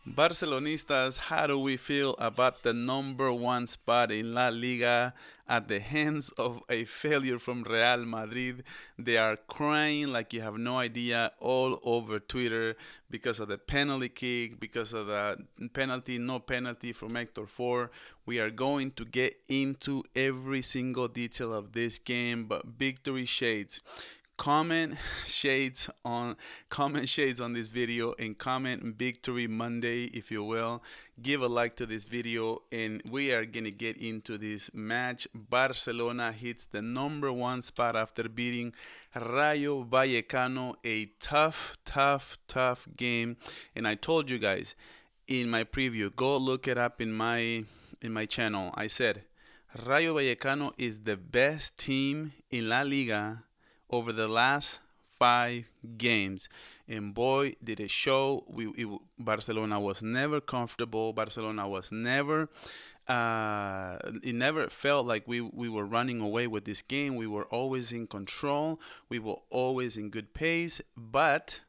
Barcelonistas, how do we feel about the number one spot in La Liga at the hands of a failure from Real Madrid? They are crying like you have no idea all over Twitter because of the penalty kick, because of the penalty, no penalty from Hector 4. We are going to get into every single detail of this game, but victory shades comment comment shades on this video and comment victory Monday, if you will. Give a like to this video and we are gonna get into this match. Barcelona hits the number one spot after beating Rayo Vallecano, a tough game. And I told you guys in my preview, go look it up in my channel. I said Rayo Vallecano is the best team in La Liga over the last 5 games. And boy, did it show. Barcelona was never comfortable. Barcelona was never. It never felt like we were running away with this game. We were always in control. We were always in good pace. But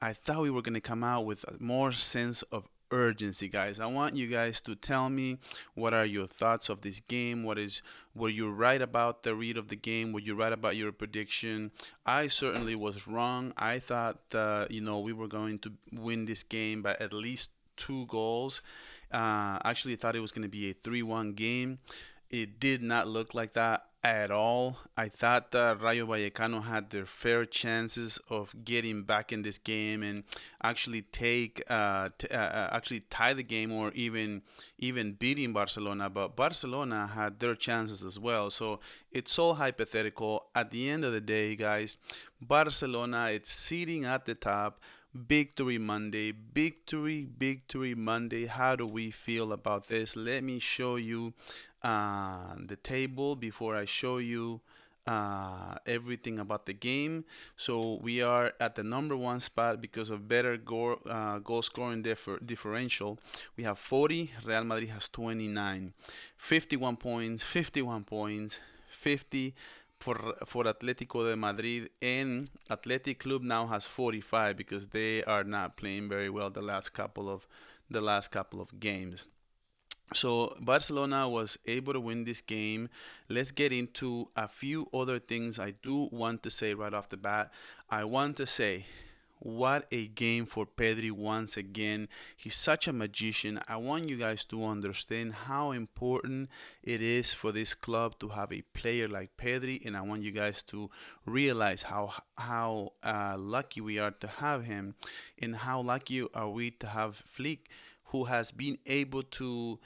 I thought we were going to come out with a more sense of urgency, guys. I want you guys to tell me what are your thoughts of this game. Were you right about the read of the game? Were you right about your prediction? I certainly was wrong. I thought we were going to win this game by at least 2 goals. Actually, I thought it was going to be a 3-1 game. It did not look like that at all. I thought that Rayo Vallecano had their fair chances of getting back in this game and actually actually tie the game or even beating Barcelona. But Barcelona had their chances as well. So it's all hypothetical. At the end of the day, guys, Barcelona it's sitting at the top. Victory Monday, victory Monday. How do we feel about this? Let me show you the table before I show you everything about the game. So we are at the number one spot because of better goal scoring differential. We have 40. Real Madrid has 29. 51 points. 51 points. 50 for Atlético de Madrid, and Athletic Club now has 45 because they are not playing very well the last couple of games. So Barcelona was able to win this game. Let's get into a few other things I do want to say right off the bat. I want to say what a game for Pedri once again. He's such a magician. I want you guys to understand how important it is for this club to have a player like Pedri, and I want you guys to realize how lucky we are to have him, and how lucky are we to have Flick, who has been able to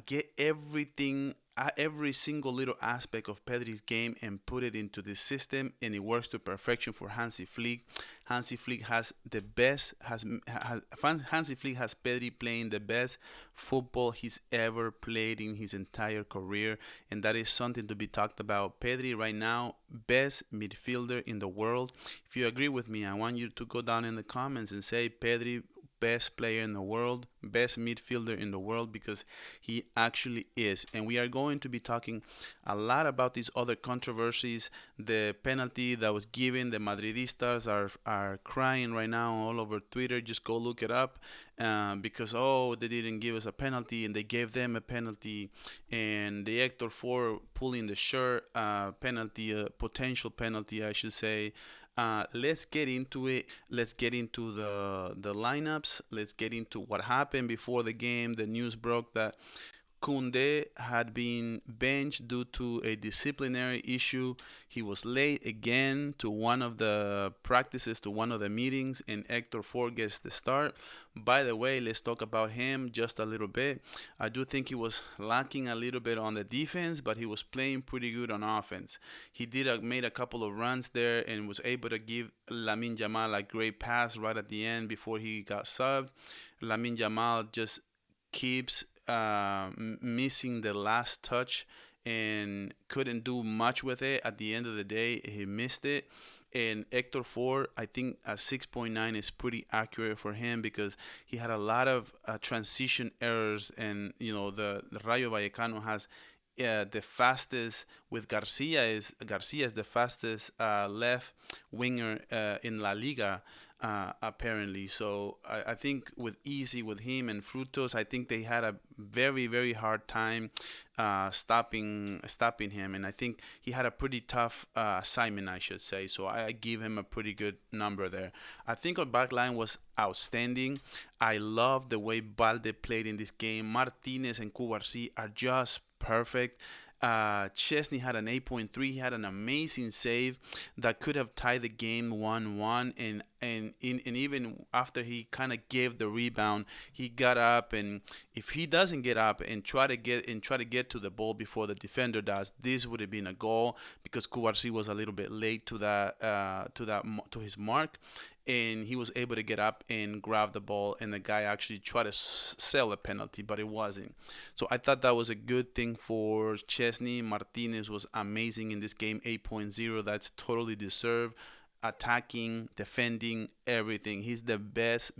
get every single little aspect of Pedri's game and put it into the system, and it works to perfection for Hansi Flick. Hansi Flick has the best Hansi Flick has Pedri playing the best football he's ever played in his entire career, and that is something to be talked about. Pedri right now, best midfielder in the world. If you agree with me, I want you to go down in the comments and say Pedri best player in the world, best midfielder in the world, because he actually is. And we are going to be talking a lot about these other controversies. The penalty that was given, the Madridistas are crying right now all over Twitter. Just go look it up because they didn't give us a penalty and they gave them a penalty, and the Hector 4 pulling the shirt penalty, potential penalty, I should say. Let's get into it. Let's get into the lineups. Let's get into what happened before the game. The news broke that Kunde had been benched due to a disciplinary issue. He was late again to one of the practices, to one of the meetings, and Hector 4 gets the start. By the way, let's talk about him just a little bit. I do think he was lacking a little bit on the defense, but he was playing pretty good on offense. He made a couple of runs there and was able to give Lamine Yamal a great pass right at the end before he got subbed. Lamine Yamal just keeps missing the last touch and couldn't do much with it. At the end of the day, he missed it. And Hector 4, I think a 6.9 is pretty accurate for him because he had a lot of transition errors. And, the Rayo Vallecano has the fastest with Garcia is the fastest left winger in La Liga. apparently. So I think with Easy, with him and Frutos, I think they had a very very hard time stopping him, and I think he had a pretty tough assignment, I should say. So I give him a pretty good number there. I think our back line was outstanding. I love the way Balde played in this game. Martinez and Cubarsí are just perfect. Chesney had an 8.3. He had an amazing save that could have tied the game 1-1. And even after he kind of gave the rebound, he got up. And if he doesn't get up and try to get to the ball before the defender does, this would have been a goal because Cubarsí was a little bit late to his mark, and he was able to get up and grab the ball, and the guy actually tried to sell a penalty, but it wasn't. So I thought that was a good thing for Chesney. Martinez was amazing in this game, 8.0. That's totally deserved. Attacking, defending, everything. He's the best.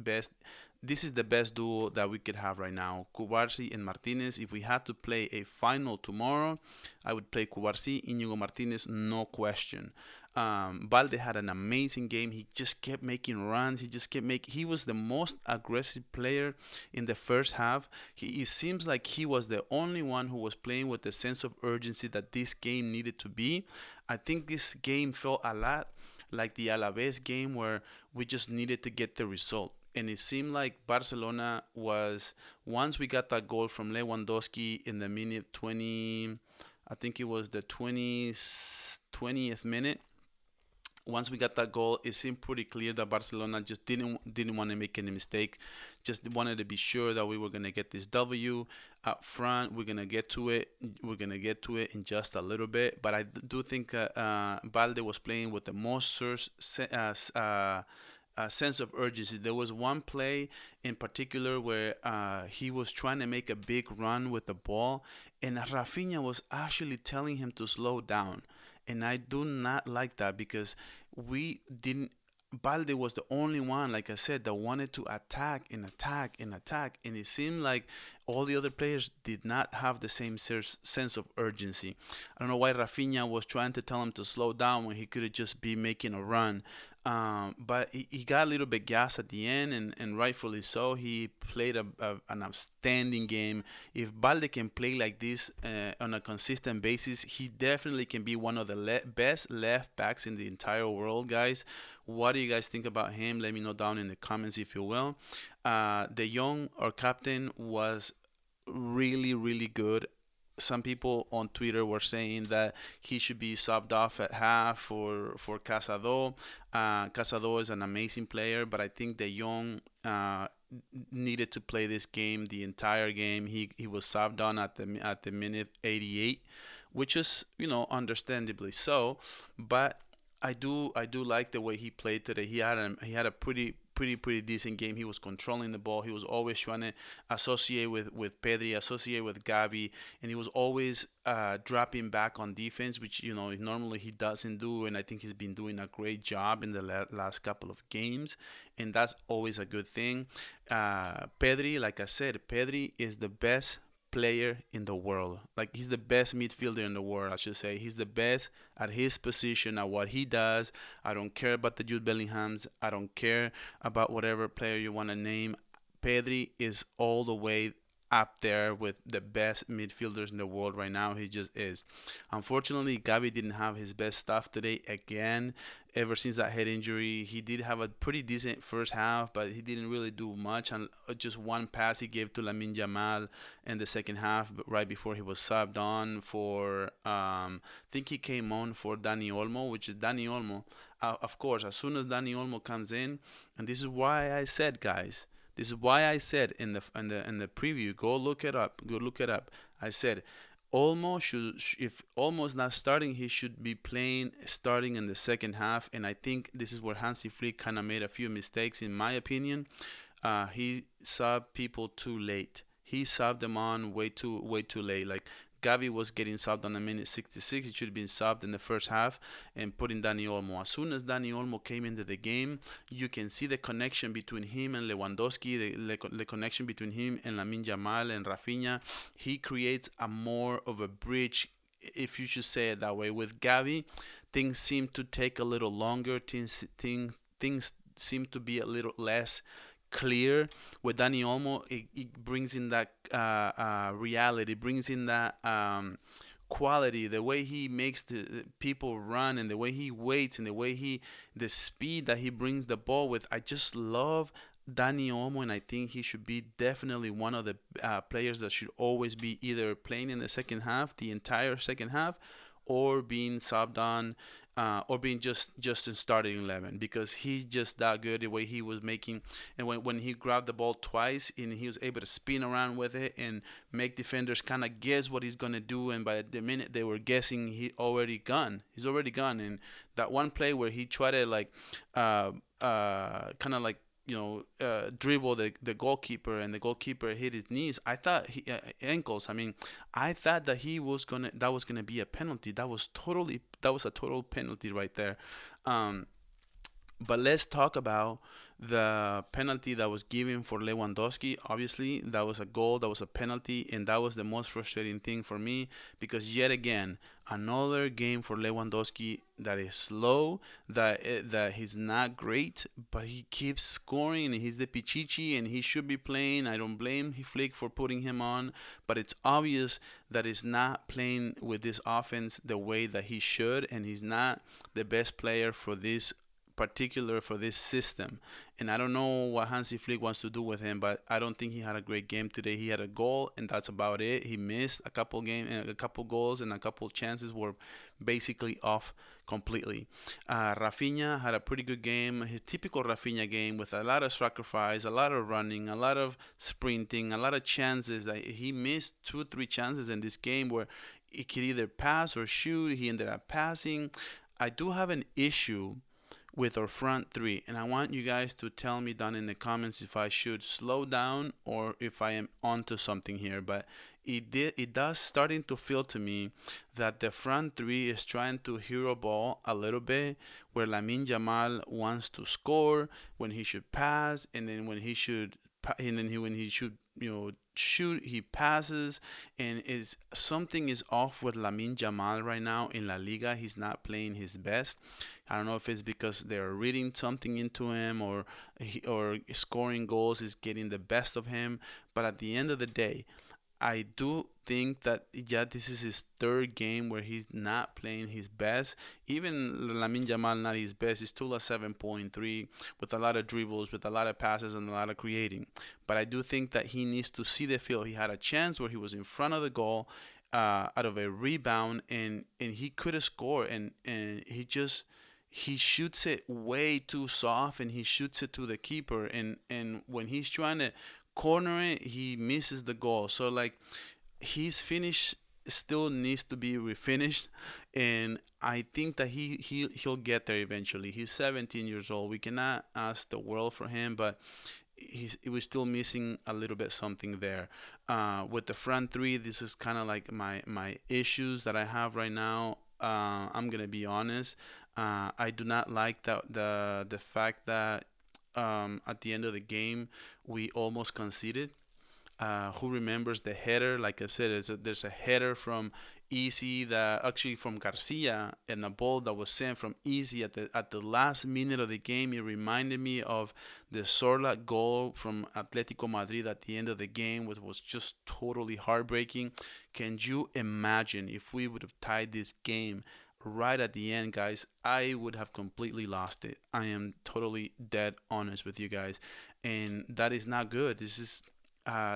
This is the best duo that we could have right now, Cubarsí and Martinez. If we had to play a final tomorrow, I would play Cubarsí, Íñigo Martinez, no question. Balde had an amazing game. He just kept making runs. He was the most aggressive player in the first half. It seems like he was the only one who was playing with the sense of urgency that this game needed to be. I think this game felt a lot like the Alaves game where we just needed to get the result. And it seemed like Barcelona was, once we got that goal from Lewandowski in the minute 20, I think it was the 20th minute. Once we got that goal, it seemed pretty clear that Barcelona just didn't want to make any mistake. Just wanted to be sure that we were gonna get this W up front. We're gonna get to it. We're gonna get to it in just a little bit. But I do think Balde was playing with the most sense of urgency. There was one play in particular where he was trying to make a big run with the ball, and Rafinha was actually telling him to slow down. And I do not like that because we didn't. Balde was the only one, like I said, that wanted to attack and attack and attack, and it seemed like all the other players did not have the same sense of urgency. I don't know why Rafinha was trying to tell him to slow down when he could just be making a run. But he got a little bit gas at the end, and rightfully so. He played an outstanding game. If Balde can play like this on a consistent basis, he definitely can be one of the best left backs in the entire world, guys. What do you guys think about him? Let me know down in the comments if you will. De Jong, our captain, was really, really good. Some people on Twitter were saying that he should be subbed off at half for Casado. Casado is an amazing player, but I think De Jong needed to play this game, the entire game. He was subbed on at the minute 88, which is understandably so. But I do like the way he played today. He had a pretty decent game. He was controlling the ball. He was always trying to associate with Pedri, associate with Gavi, and he was always dropping back on defense, which normally he doesn't do. And I think he's been doing a great job in the last couple of games, and that's always a good thing. Pedri, like I said, Pedri is the best player in the world. Like, he's the best midfielder in the world, I should say. He's the best at his position, at what he does. I don't care about the Jude Bellinghams. I don't care about whatever player you want to name. Pedri is all the way up there with the best midfielders in the world right now. He just is. Unfortunately, Gavi didn't have his best stuff today again. Ever since that head injury, he did have a pretty decent first half, but he didn't really do much. And just one pass he gave to Lamine Yamal in the second half, right before he was subbed on for, I think he came on for Dani Olmo, which is Dani Olmo. Of course, as soon as Dani Olmo comes in, and this is why I said, guys, this is why I said in the preview, go look it up. Go look it up. I said Olmo if Olmo's not starting, he should be starting in the second half. And I think this is where Hansi Flick kind of made a few mistakes, in my opinion. He subbed people too late. He subbed them on way too late. Like, Gavi was getting subbed on the minute 66. He should have been subbed in the first half and put in Dani Olmo. As soon as Dani Olmo came into the game, you can see the connection between him and Lewandowski, the connection between him and Lamine Yamal and Rafinha. He creates a more of a bridge, if you should say it that way. With Gavi, things seem to take a little longer. Things seem to be a little less clear. With Dani Olmo, it brings in that reality, brings in that quality, the way he makes the people run, and the way he waits, and the speed that he brings the ball with. I just love Dani Olmo, and I think he should be definitely one of the players that should always be either playing in the second half, the entire second half, or being subbed on, or being just in starting 11, because he's just that good. The way he was making, and when he grabbed the ball twice and he was able to spin around with it and make defenders kind of guess what he's gonna do, and by the minute they were guessing, he's already gone. And that one play where he tried to like kind of like dribble the goalkeeper, and the goalkeeper hit his knees. I thought ankles. I mean, I thought that was gonna be a penalty. That was a total penalty right there. Um, but let's talk about the penalty that was given for Lewandowski. Obviously, that was a goal, that was a penalty, and that was the most frustrating thing for me, because yet again, another game for Lewandowski that is slow, that he's not great, but he keeps scoring, and he's the Pichichi, and he should be playing. I don't blame Flick for putting him on, but it's obvious that he's not playing with this offense the way that he should, and he's not the best player for this system. And I don't know what Hansi Flick wants to do with him, but I don't think he had a great game today. He had a goal, and that's about it. He missed a couple goals, and a couple chances were basically off completely. Rafinha had a pretty good game, his typical Rafinha game, with a lot of sacrifice, a lot of running, a lot of sprinting, a lot of chances. That he missed 2 3 chances in this game where he could either pass or shoot. He ended up passing. I do have an issue with our front three, and I want you guys to tell me down in the comments if I should slow down or if I am onto something here. But it does starting to feel to me that the front three is trying to hero ball a little bit, where Lamine Yamal wants to score when he should pass, and then when he should shoot, he passes. And is something is off with Lamine Yamal right now in La Liga. He's not playing his best. I don't know if it's because they're reading something into him, or scoring goals is getting the best of him. But at the end of the day, I do think that, yeah, this is his third game where he's not playing his best. Even Lamine Yamal not his best. He's still a 7.3 with a lot of dribbles, with a lot of passes, and a lot of creating. But I do think that he needs to see the field. He had a chance where he was in front of the goal, out of a rebound, and he could have scored, and he shoots it way too soft, and he shoots it to the keeper, and when he's trying to corner it, he misses the goal. So like, his finish still needs to be refinished, and I think that he'll get there eventually. He's 17 years old. We cannot ask the world for him, but he was still missing a little bit something there. With the front three, this is kind of like my issues that I have right now. I'm gonna be honest. I do not like the fact that at the end of the game we almost conceded. Who remembers the header? Like I said, there's a header from Easy, that actually from Garcia, and a ball that was sent from Easy at the last minute of the game. It reminded me of the Sorla goal from Atlético Madrid at the end of the game, which was just totally heartbreaking. Can you imagine if we would have tied this game right at the end, guys? I would have completely lost it. I am totally dead honest with you guys, and that is not good. This is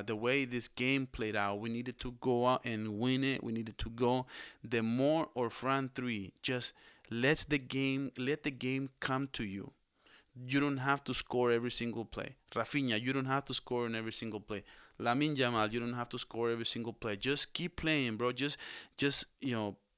the way this game played out. We needed to go out and win it. We needed to go. The more our front three just let the game come to you. You don't have to score every single play. Rafinha, you don't have to score in every single play. Lamine Yamal, you don't have to score every single play. Just keep playing, bro. Just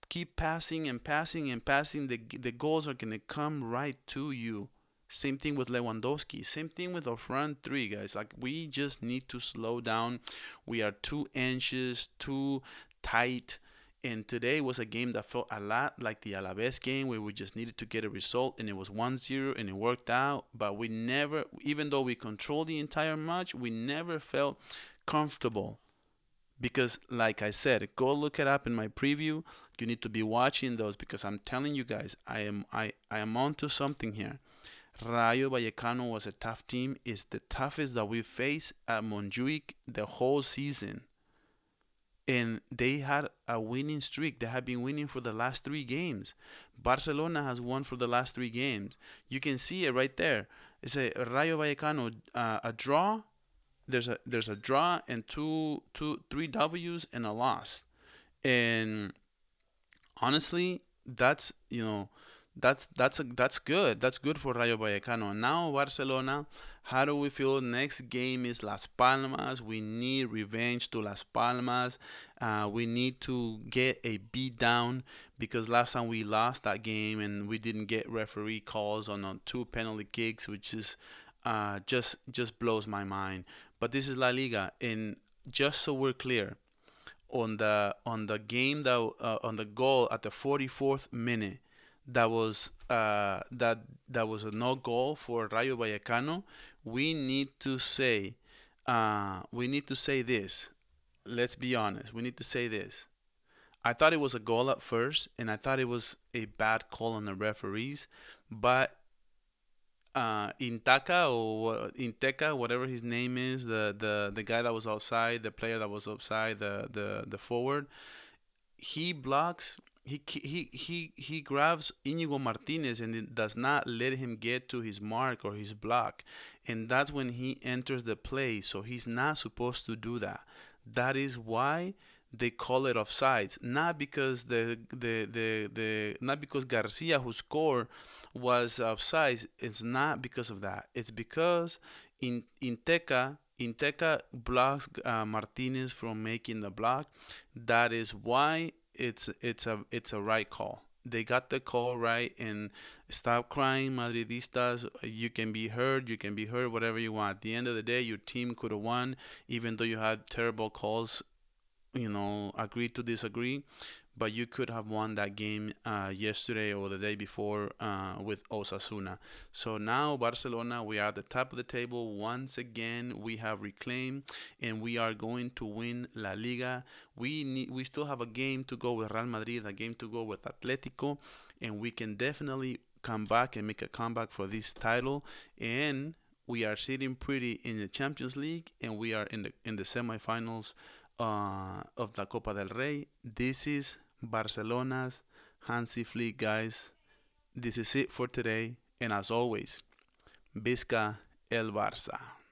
keep passing and passing and passing. The goals are gonna come right to you. Same thing with Lewandowski. Same thing with our front three, guys. Like, we just need to slow down. We are too anxious, too tight. And today was a game that felt a lot like the Alaves game, where we just needed to get a result, and it was 1-0, and it worked out. But we never, even though we controlled the entire match, we never felt comfortable. Because, like I said, go look it up in my preview. You need to be watching those, because I'm telling you guys, I am onto something here. Rayo Vallecano was a tough team. It's the toughest that we faced at Montjuic the whole season. And they had a winning streak. They have been winning for the last three games. Barcelona has won for the last three games. You can see it right there. It's a Rayo Vallecano a draw. There's a draw and three W's and a loss. And honestly, that's good. That's good for Rayo Vallecano. Now Barcelona, how do we feel? Next game is Las Palmas. We need revenge to Las Palmas. We need to get a beat down because last time we lost that game and we didn't get referee calls on two penalty kicks, which is just blows my mind. But this is La Liga, and just so we're clear, on the game that on the goal at the 44th minute, that was a no goal for Rayo Vallecano. We need to say this. Let's be honest. We need to say this. I thought it was a goal at first, and I thought it was a bad call on the referees, but Inteka, whatever his name is, the guy that was outside, the player that was outside, the forward, he blocks. He grabs Inigo Martinez and it does not let him get to his mark or his block, and that's when he enters the play. So he's not supposed to do that. That is why they call it offsides, not because not because Garcia, who scored, was offsides. It's not because of that. It's because Inteca blocks Martinez from making the block. That is why it's a right call. They got the call right, and stop crying, Madridistas. You can be heard. You can be heard. Whatever you want. At the end of the day, your team could have won, even though you had terrible calls. Agree to disagree, but you could have won that game yesterday or the day before with Osasuna. So now Barcelona, we are at the top of the table once again. We have reclaimed, and we are going to win La Liga. We still have a game to go with Real Madrid, a game to go with Atlético, and we can definitely come back and make a comeback for this title. And we are sitting pretty in the Champions League, and we are in the semifinals of the Copa del Rey. This is Barcelona's Hansi Flick, guys. This is it for today, and as always, Visca el Barça.